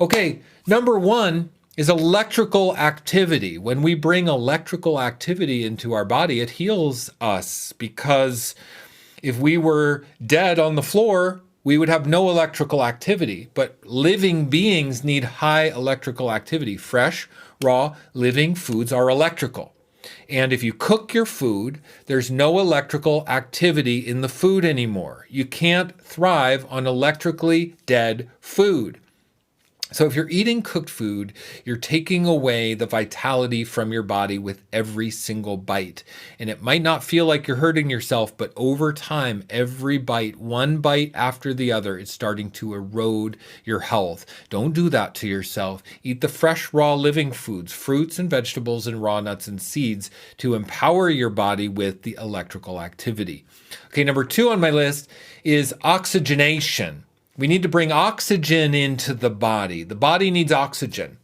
Okay, number one is electrical activity. When we bring electrical activity into our body, it heals us, because if we were dead on the floor, we would have no electrical activity. But living beings need high electrical activity. Fresh, raw, living foods are electrical. And if you cook your food, there's no electrical activity in the food anymore. You can't thrive on electrically dead food. So if you're eating cooked food, you're taking away the vitality from your body with every single bite. And it might not feel like you're hurting yourself, but over time, every bite, one bite after the other, is starting to erode your health. Don't do that to yourself. Eat the fresh, raw, living foods, fruits and vegetables and raw nuts and seeds, to empower your body with the electrical activity. Okay, number 2 on my list is oxygenation. We need to bring oxygen into the body. The body needs oxygen.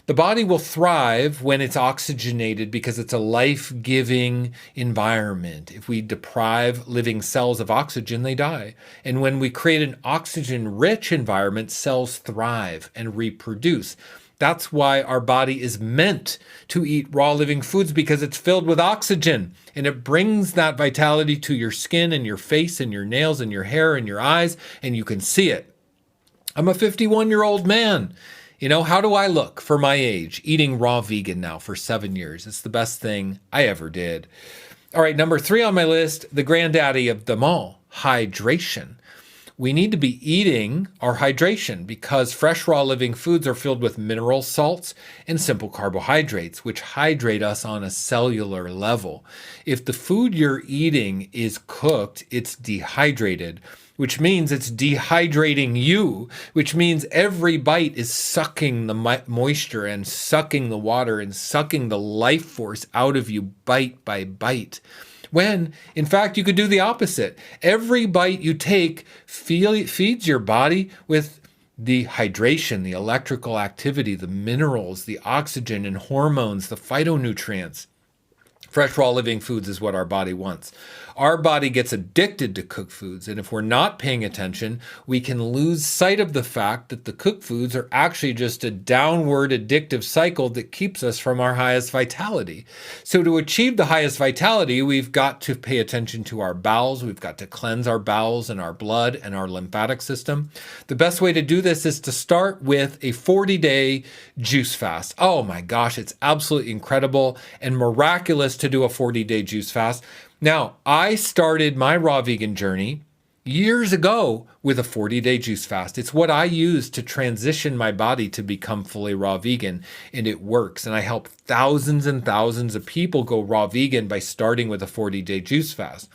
The body will thrive when it's oxygenated because it's a life-giving environment. If we deprive living cells of oxygen, they die. And when we create an oxygen-rich environment, cells thrive and reproduce. That's why our body is meant to eat raw living foods, because it's filled with oxygen, and it brings that vitality to your skin and your face and your nails and your hair and your eyes, and you can see it. I'm a 51-year-old man. How do I look for my age? Eating raw vegan now for 7 years. It's the best thing I ever did. All right, number 3 on my list, the granddaddy of them all, hydration. We need to be eating our hydration, because fresh, raw, living foods are filled with mineral salts and simple carbohydrates, which hydrate us on a cellular level. If the food you're eating is cooked, it's dehydrated, which means it's dehydrating you, which means every bite is sucking the moisture and sucking the water and sucking the life force out of you bite by bite. When, in fact, you could do the opposite. Every bite you take feeds your body with the hydration, the electrical activity, the minerals, the oxygen and hormones, the phytonutrients. Fresh, raw, living foods is what our body wants. Our body gets addicted to cooked foods, and if we're not paying attention, we can lose sight of the fact that the cooked foods are actually just a downward addictive cycle that keeps us from our highest vitality. So to achieve the highest vitality, we've got to pay attention to our bowels. We've got to cleanse our bowels and our blood and our lymphatic system. The best way to do this is to start with a 40-day juice fast. Oh my gosh, it's absolutely incredible and miraculous to do a 40-day juice fast. Now, I started my raw vegan journey years ago with a 40-day juice fast. It's what I use to transition my body to become fully raw vegan, and it works. And I help thousands and thousands of people go raw vegan by starting with a 40-day juice fast.